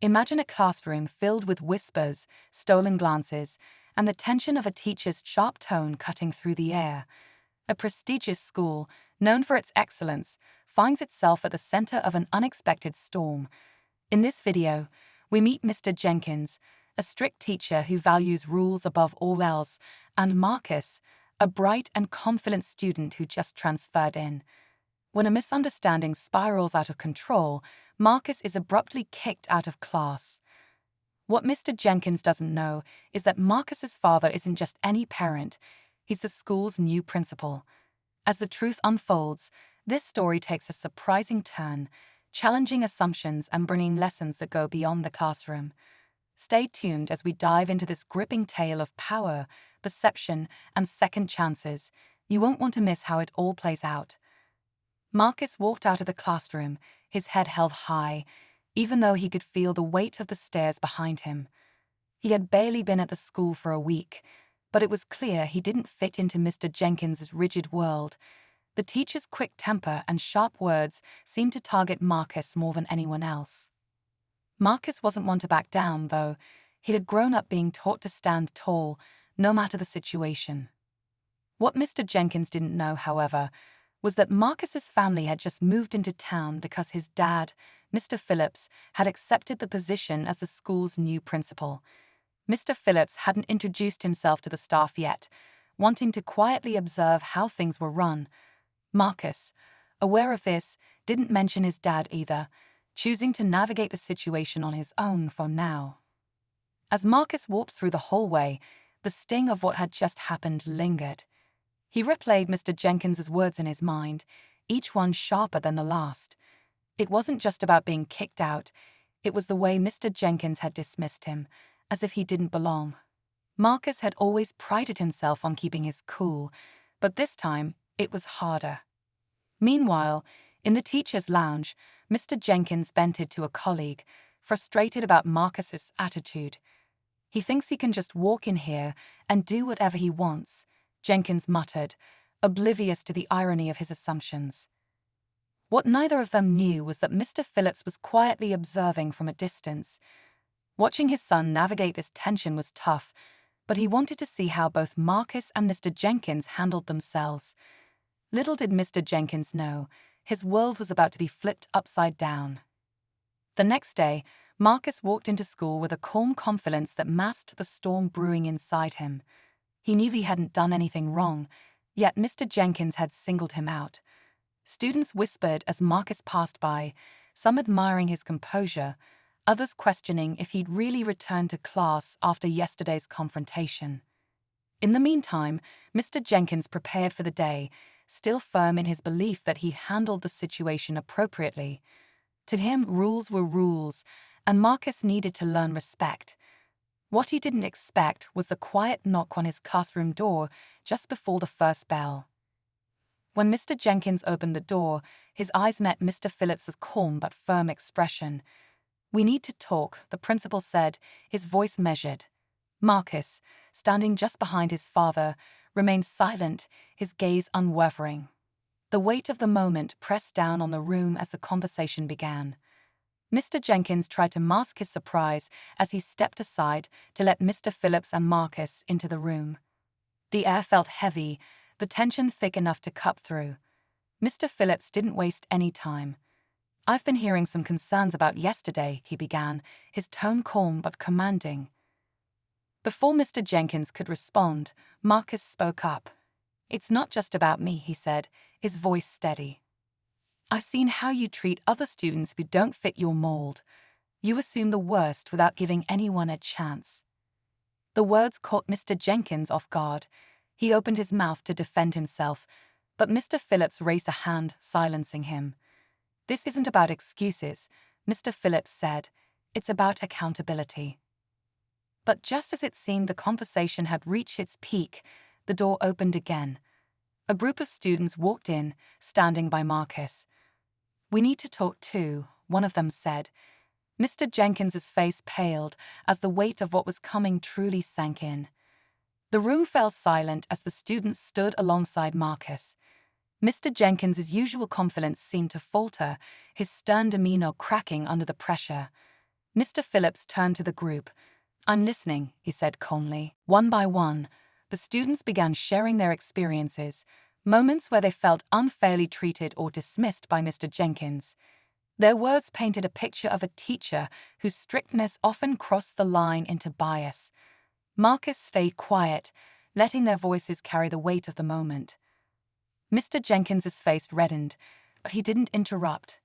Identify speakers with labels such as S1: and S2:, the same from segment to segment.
S1: Imagine a classroom filled with whispers, stolen glances, and the tension of a teacher's sharp tone cutting through the air. A prestigious school, known for its excellence, finds itself at the center of an unexpected storm. In this video, we meet Mr. Jenkins, a strict teacher who values rules above all else, and Marcus, a bright and confident student who just transferred in. When a misunderstanding spirals out of control, Marcus is abruptly kicked out of class. What Mr. Jenkins doesn't know is that Marcus's father isn't just any parent, he's the school's new principal. As the truth unfolds, this story takes a surprising turn, challenging assumptions and bringing lessons that go beyond the classroom. Stay tuned as we dive into this gripping tale of power, perception, and second chances. You won't want to miss how it all plays out. Marcus walked out of the classroom, his head held high, even though he could feel the weight of the stairs behind him. He had barely been at the school for a week, but it was clear he didn't fit into Mr. Jenkins's rigid world. The teacher's quick temper and sharp words seemed to target Marcus more than anyone else. Marcus wasn't one to back down, though. He had grown up being taught to stand tall, no matter the situation. What Mr. Jenkins didn't know, however, was that Marcus's family had just moved into town because his dad, Mr. Phillips, had accepted the position as the school's new principal. Mr. Phillips hadn't introduced himself to the staff yet, wanting to quietly observe how things were run. Marcus, aware of this, didn't mention his dad either, choosing to navigate the situation on his own for now. As Marcus walked through the hallway, the sting of what had just happened lingered. He replayed Mr. Jenkins's words in his mind, each one sharper than the last. It wasn't just about being kicked out, it was the way Mr. Jenkins had dismissed him, as if he didn't belong. Marcus had always prided himself on keeping his cool, but this time it was harder. Meanwhile, in the teacher's lounge, Mr. Jenkins vented to a colleague, frustrated about Marcus's attitude. "He thinks he can just walk in here and do whatever he wants," Jenkins muttered, oblivious to the irony of his assumptions. What neither of them knew was that Mr. Phillips was quietly observing from a distance. Watching his son navigate this tension was tough, but he wanted to see how both Marcus and Mr. Jenkins handled themselves. Little did Mr. Jenkins know, his world was about to be flipped upside down. The next day, Marcus walked into school with a calm confidence that masked the storm brewing inside him. He knew he hadn't done anything wrong, yet Mr. Jenkins had singled him out. Students whispered as Marcus passed by, some admiring his composure, others questioning if he'd really returned to class after yesterday's confrontation. In the meantime, Mr. Jenkins prepared for the day, still firm in his belief that he'd handled the situation appropriately. To him, rules were rules, and Marcus needed to learn respect. What he didn't expect was the quiet knock on his classroom door just before the first bell. When Mr. Jenkins opened the door, his eyes met Mr. Phillips's calm but firm expression. "We need to talk," the principal said, his voice measured. Marcus, standing just behind his father, remained silent, his gaze unwavering. The weight of the moment pressed down on the room as the conversation began. Mr. Jenkins tried to mask his surprise as he stepped aside to let Mr. Phillips and Marcus into the room. The air felt heavy, the tension thick enough to cut through. Mr. Phillips didn't waste any time. "I've been hearing some concerns about yesterday," he began, his tone calm but commanding. Before Mr. Jenkins could respond, Marcus spoke up. "It's not just about me," he said, his voice steady. "I've seen how you treat other students who don't fit your mold. You assume the worst without giving anyone a chance." The words caught Mr. Jenkins off guard. He opened his mouth to defend himself, but Mr. Phillips raised a hand, silencing him. "This isn't about excuses," Mr. Phillips said. "It's about accountability." But just as it seemed the conversation had reached its peak, the door opened again. A group of students walked in, standing by Marcus. "We need to talk too," one of them said. Mr. Jenkins's face paled as the weight of what was coming truly sank in. The room fell silent as the students stood alongside Marcus. Mr. Jenkins's usual confidence seemed to falter, his stern demeanor cracking under the pressure. Mr. Phillips turned to the group. "I'm listening," he said calmly. One by one, the students began sharing their experiences, moments where they felt unfairly treated or dismissed by Mr. Jenkins. Their words painted a picture of a teacher whose strictness often crossed the line into bias. Marcus stayed quiet, letting their voices carry the weight of the moment. Mr. Jenkins's face reddened, but he didn't interrupt.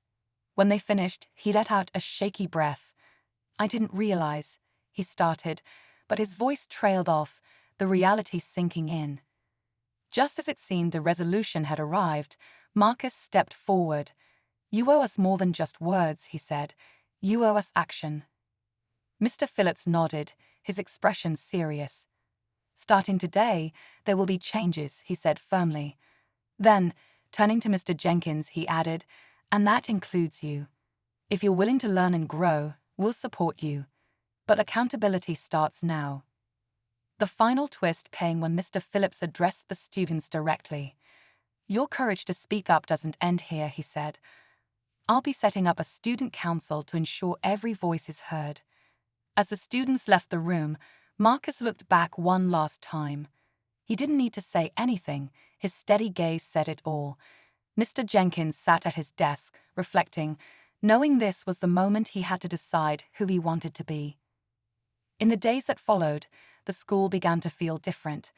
S1: When they finished, he let out a shaky breath. "I didn't realize," he started, but his voice trailed off, the reality sinking in. Just as it seemed the resolution had arrived, Marcus stepped forward. "You owe us more than just words," he said. "You owe us action." Mr. Phillips nodded, his expression serious. "Starting today, there will be changes," he said firmly. Then, turning to Mr. Jenkins, he added, "And that includes you. If you're willing to learn and grow, we'll support you. But accountability starts now." The final twist came when Mr. Phillips addressed the students directly. "Your courage to speak up doesn't end here," he said. "I'll be setting up a student council to ensure every voice is heard." As the students left the room, Marcus looked back one last time. He didn't need to say anything, his steady gaze said it all. Mr. Jenkins sat at his desk, reflecting, knowing this was the moment he had to decide who he wanted to be. In the days that followed, the school began to feel different.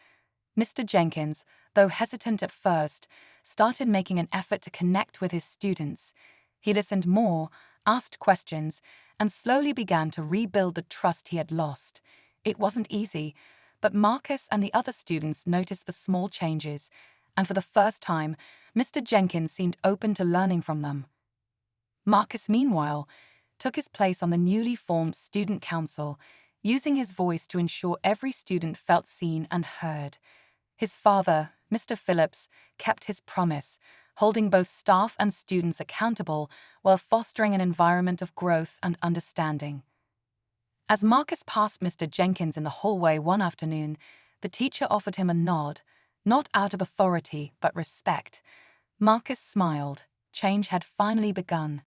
S1: Mr. Jenkins, though hesitant at first, started making an effort to connect with his students. He listened more, asked questions, and slowly began to rebuild the trust he had lost. It wasn't easy, but Marcus and the other students noticed the small changes, and for the first time, Mr. Jenkins seemed open to learning from them. Marcus, meanwhile, took his place on the newly formed student council, using his voice to ensure every student felt seen and heard. His father, Mr. Phillips, kept his promise, holding both staff and students accountable while fostering an environment of growth and understanding. As Marcus passed Mr. Jenkins in the hallway one afternoon, the teacher offered him a nod, not out of authority but respect. Marcus smiled. Change had finally begun.